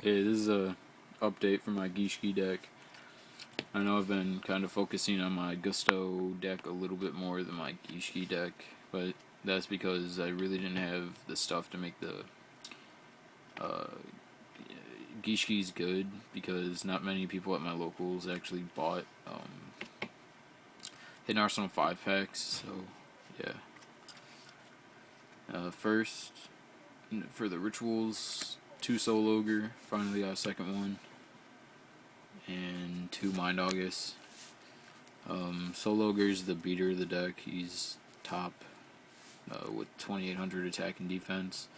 Hey, this is a update for my Gishki deck. I know I've been kind of focusing on my Gusto deck a little bit more than my Gishki deck, but that's because I really didn't have the stuff to make the Gishki's good, because not many people at my locals actually bought Hidden Arsenal 5 packs, so yeah. First, for the rituals, 2 Soul Ogre, finally got a second one, and 2 Mind August. Soul Ogre's the beater of the deck. He's top with 2800 attack and defense.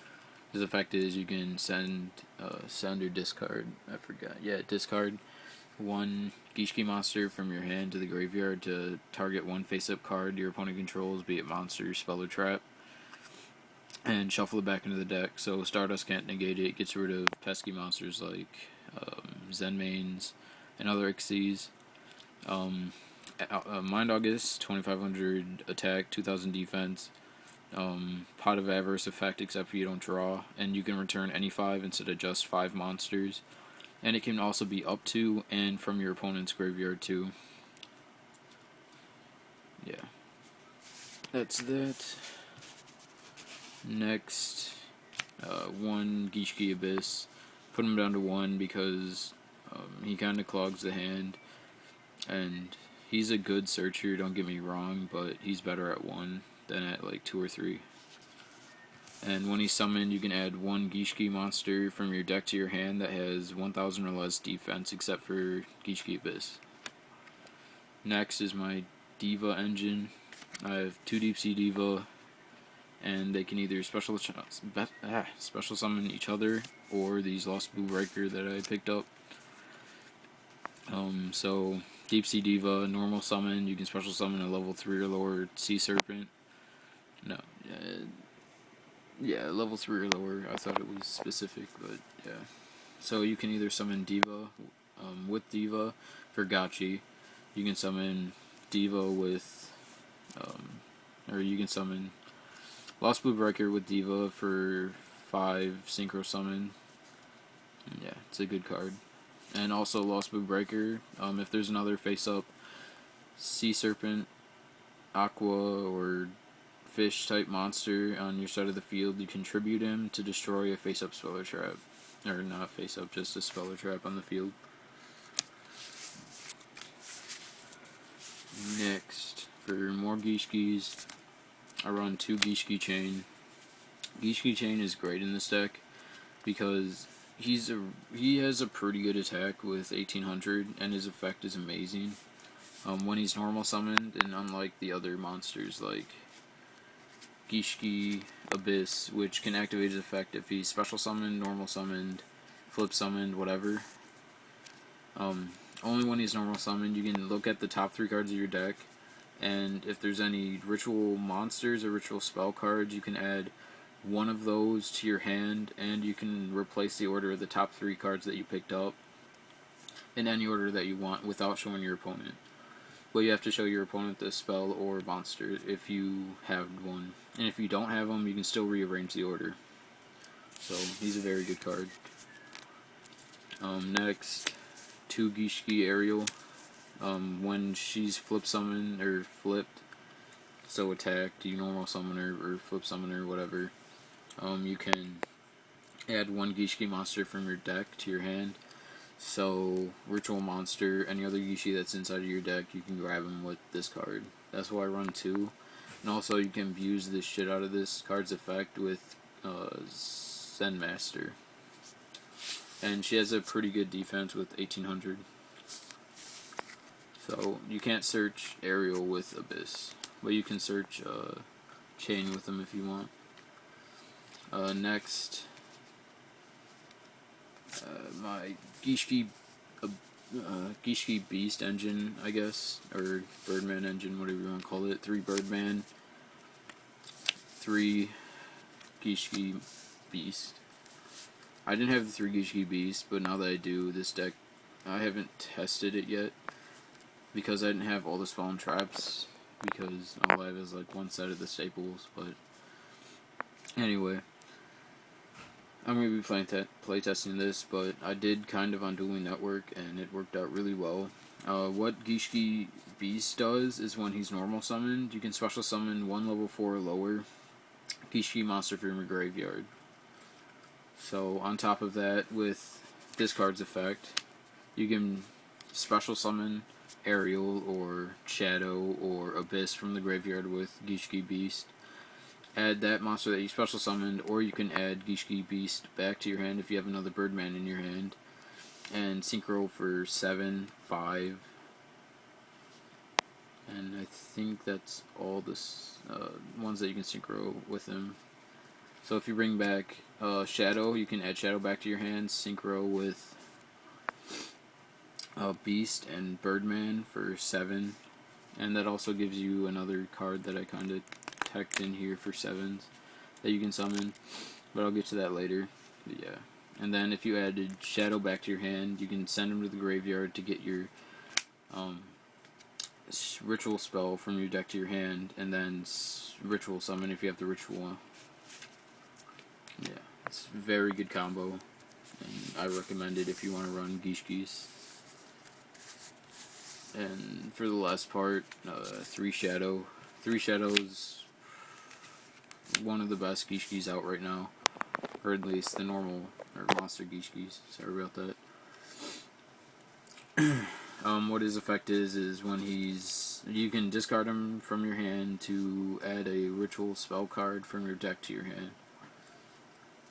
His effect is you can send or discard. I forgot. Yeah, discard 1 Gishki monster from your hand to the graveyard to target 1 face-up card your opponent controls, be it monster, spell, or trap, and shuffle it back into the deck. So Stardust can't negate it. Gets rid of pesky monsters like Zenmanes and other Xyz. Mind August, 2500 attack, 2000 defense. Pot of Avarice effect, except for you don't draw, and you can return any 5 instead of just 5 monsters. And it can also be up to and from your opponent's graveyard too. Yeah. That's that. Next, 1 Gishki Abyss. Put him down to 1 because he kind of clogs the hand. And he's a good searcher, don't get me wrong, but he's better at 1 than at like 2 or 3. And when he's summoned, you can add 1 Gishki monster from your deck to your hand that has 1000 or less defense, except for Gishki Abyss. Next is my Diva engine. I have 2 Deep Sea Diva, and they can either special summon each other or these Lost Blue Breaker that I picked up. So Deep Sea Diva, normal summon, you can special summon a level 3 or lower Sea Serpent. No, yeah, level 3 or lower. I thought it was specific, but yeah. So you can either summon Diva with Diva for Gachi. You can summon Diva with, or you can summon Lost Blue Breaker with Diva for 5 Synchro Summon. Yeah, it's a good card. And also Lost Blue Breaker, if there's another face-up Sea Serpent, Aqua, or Fish type monster on your side of the field, you contribute him to destroy a face-up spell or trap. Or not face-up, just a spell or trap on the field. Next, for more Gishkis, I run 2 Gishki Chain. Gishki Chain is great in this deck because he has a pretty good attack with 1800, and his effect is amazing. When he's normal summoned, and unlike the other monsters like Gishki Abyss, which can activate his effect if he's special summoned, normal summoned, flip summoned, whatever. Only when he's normal summoned, you can look at the top 3 cards of your deck, and if there's any ritual monsters or ritual spell cards, you can add 1 of those to your hand, and you can replace the order of the top 3 cards that you picked up in any order that you want without showing your opponent. But you have to show your opponent the spell or monster if you have one. And if you don't have them, you can still rearrange the order. So he's a very good card. Next, 2 Gishki Ariel. When she's flip summoned or flipped, so attacked, you normal summon her or flip summon her, whatever. You can add 1 Gishki monster from your deck to your hand. So, ritual monster, any other Gishki that's inside of your deck, you can grab him with this card. That's why I run 2. And also, you can abuse the shit out of this card's effect with Zen Master. And she has a pretty good defense with 1800. So, you can't search Ariel with Abyss. But you can search Chain with them if you want. Next, my Gishki Beast engine, I guess, or Birdman engine, whatever you want to call it. 3 Birdman, 3 Gishki Beast. I didn't have the 3 Gishki Beast, but now that I do, this deck, I haven't tested it yet because I didn't have all the spell and traps, because all I have is like 1 set of the staples. But anyway, I'm going to be playtesting this, but I did kind of on Dueling Network, and it worked out really well. What Gishki Beast does is when he's normal summoned, you can special summon 1 level 4 or lower Gishki monster from your graveyard. So on top of that, with Discard's effect, you can special summon Aerial or Shadow or Abyss from the graveyard with Gishki Beast. Add that monster that you special summoned, or you can add Gishki Beast back to your hand if you have another Birdman in your hand. And synchro for 7, 5. And I think that's all the ones that you can synchro with him. So if you bring back Shadow, you can add Shadow back to your hand, synchro with Beast and Birdman for 7. And that also gives you another card that I kind of teched in here for 7s that you can summon, but I'll get to that later. But yeah. And then if you added Shadow back to your hand, you can send him to the graveyard to get your ritual spell from your deck to your hand, and then ritual summon if you have the ritual. Yeah, it's a very good combo, and I recommend it if you want to run Gishkis. And for the last part, 3 Shadow. 3 Shadows, one of the best Gishkis out right now, or at least the normal or monster Gishkis. Sorry about that. What his effect is when you can discard him from your hand to add a ritual spell card from your deck to your hand,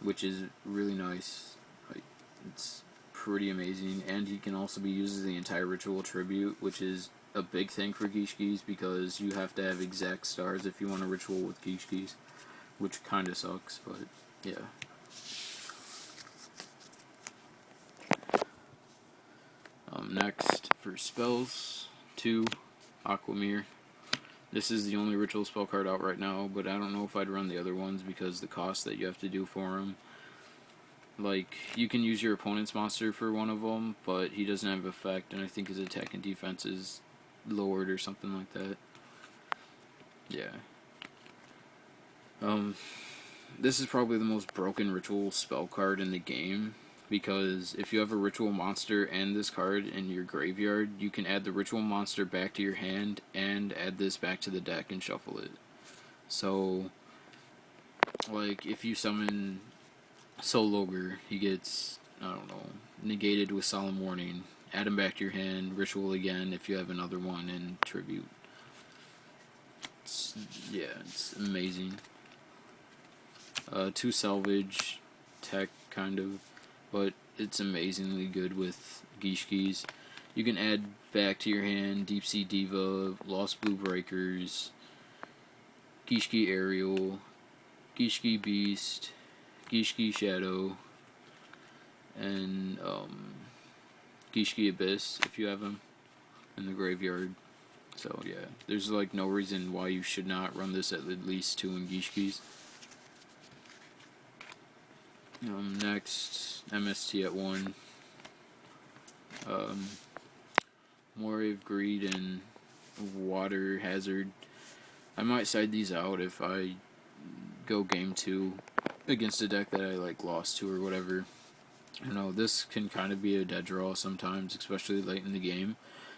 which is really nice. Like, it's pretty amazing, and he can also be used as the entire ritual tribute, which is a big thing for Gishkis because you have to have exact stars if you want a ritual with Gishkis, which kind of sucks, but yeah. Next, for spells, 2, Aquamir. This is the only ritual spell card out right now, but I don't know if I'd run the other ones because the cost that you have to do for them. Like, you can use your opponent's monster for one of them, but he doesn't have effect, and I think his attack and defense is lowered or something like that. Yeah. This is probably the most broken ritual spell card in the game, because if you have a ritual monster and this card in your graveyard, you can add the ritual monster back to your hand and add this back to the deck and shuffle it. So, like, if you summon Soul Ogre, he gets, I don't know, negated with Solemn Warning. Add him back to your hand, ritual again if you have another one, and tribute. It's amazing. 2 salvage tech, kind of, but it's amazingly good with Gishkis. You can add back to your hand Deep Sea Diva, Lost Blue Breakers, Gishki Aerial, Gishki Beast, Gishki Shadow, and Gishki Abyss if you have them in the graveyard. So yeah, there's like no reason why you should not run this at least 2 in Gishkis. Next, MST at 1. Moray of Greed and Water Hazard. I might side these out if I go game 2 against a deck that I like lost to or whatever. You know, this can kind of be a dead draw sometimes, especially late in the game.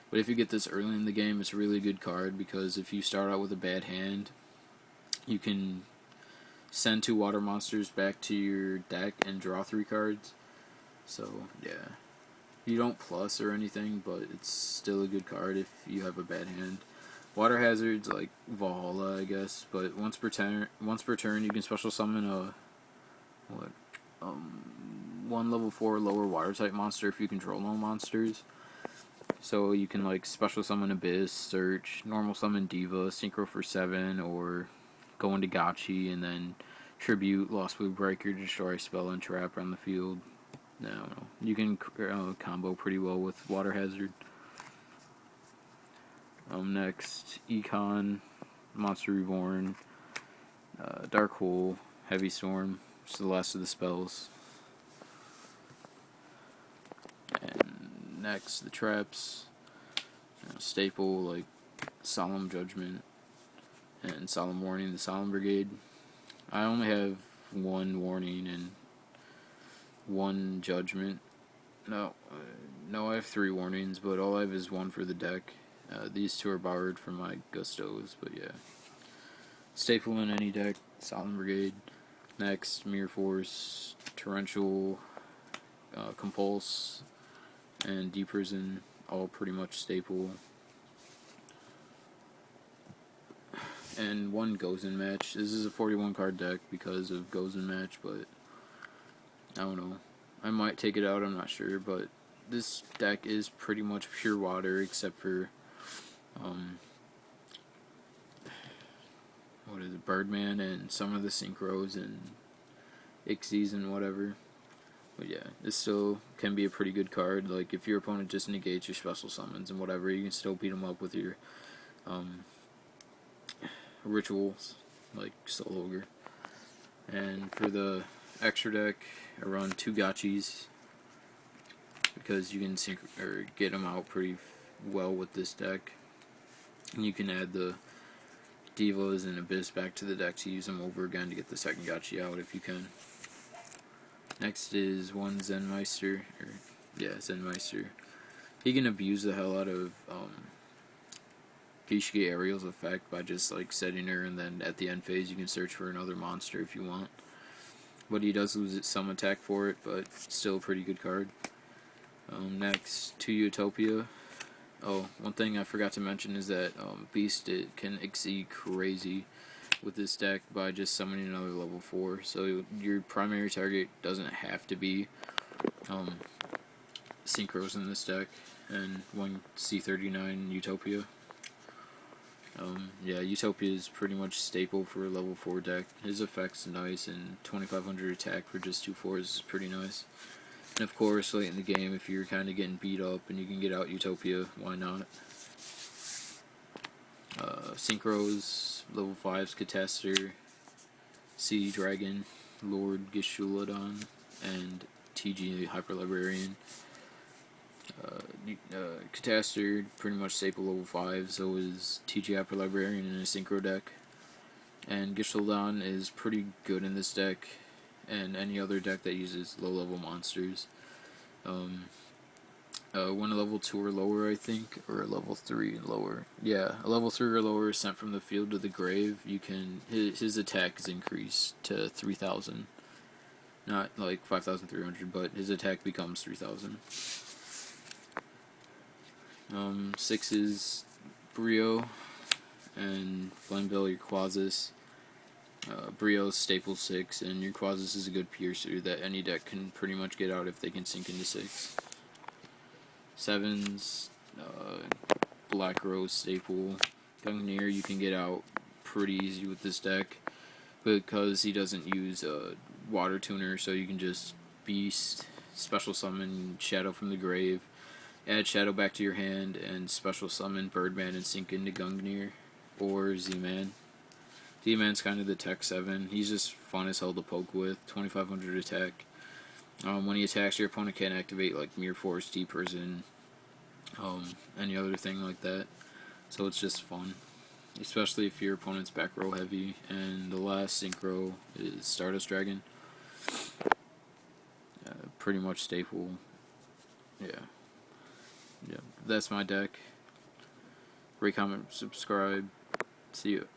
But if you get this early in the game, it's a really good card because if you start out with a bad hand, you can send 2 water monsters back to your deck and draw 3 cards. So, yeah. You don't plus or anything, but it's still a good card if you have a bad hand. Water Hazard's like Valhalla, I guess, but once per turn you can special summon a 1 level 4 lower water type monster if you control no monsters. So you can like special summon Abyss, Search, normal summon Diva, synchro for 7, or go into Gotchi and then tribute Lost Blue Breaker, destroy spell and trap on the field. No, you can combo pretty well with Water Hazard. Next, Econ, Monster Reborn, Dark Hole, Heavy Storm. It's the last of the spells. And next, the traps. Staple like Solemn Judgment and Solemn Warning, the Solemn Brigade. I only have 1 warning, and 1 judgment. No, I have 3 warnings, but all I have is 1 for the deck. These 2 are borrowed from my Gustos, but yeah. Staple in any deck, Solemn Brigade. Next, Mirror Force, Torrential, Compulse, and Deprison, all pretty much staple. And 1 Goes in Match. This is a 41 card deck because of Goes in Match, but I don't know. I might take it out, I'm not sure, but this deck is pretty much pure water except for what is it, Birdman and some of the synchros and Ixies and whatever. But yeah, this still can be a pretty good card. Like, if your opponent just negates your special summons and whatever, you can still beat them up with your rituals, like Soul Ogre. And for the extra deck, I run 2 Gachis because you can get them out pretty well with this deck. And you can add the Divas and Abyss back to the deck to use them over again to get the second Gachi out if you can. Next is 1 Zenmeister. Zenmeister. He can abuse the hell out of Gishki Ariel's effect by just like setting her, and then at the end phase you can search for another monster if you want. But he does lose some attack for it, but still a pretty good card. Next, 2 Utopia. Oh, one thing I forgot to mention is that Beast can exceed crazy with this deck by just summoning another level 4. So your primary target doesn't have to be Synchros in this deck, and 1 C39 Utopia. Yeah, Utopia is pretty much staple for a level 4 deck. His effect's nice, and 2500 attack for just 2 4s is pretty nice. And of course, late in the game, if you're kind of getting beat up and you can get out Utopia, why not? Synchros, level 5's Catastor, Sea Dragon, Lord Gishuladon, and TG Hyper Librarian. Catastor, pretty much staple level 5, so is TG Hyper Librarian in a Synchro deck. And Gishuladon is pretty good in this deck, and any other deck that uses low-level monsters. When a level 2 or lower, I think, or a level 3 and lower. Yeah, a level 3 or lower is sent from the field to the grave. You can his attack is increased to 3,000, not like 5,300, but his attack becomes 3,000. 6 is Brio and Flameville, your Quasis. Brio's staple 6, and your Quasis is a good piercer that any deck can pretty much get out if they can sink into 6. 7's Black Rose staple. Gungnir you can get out pretty easy with this deck because he doesn't use a water tuner, so you can just Beast, special summon Shadow from the grave, add Shadow back to your hand, and special summon Birdman and sink into Gungnir or Z-Man. Z-Man's kind of the Tech 7. He's just fun as hell to poke with. 2,500 attack. When he attacks, your opponent can't activate like Mirror Force, Deprison, any other thing like that. So it's just fun, especially if your opponent's back row heavy. And the last synchro is Stardust Dragon. Pretty much staple. Yeah. That's my deck. Rate, comment, subscribe. See you.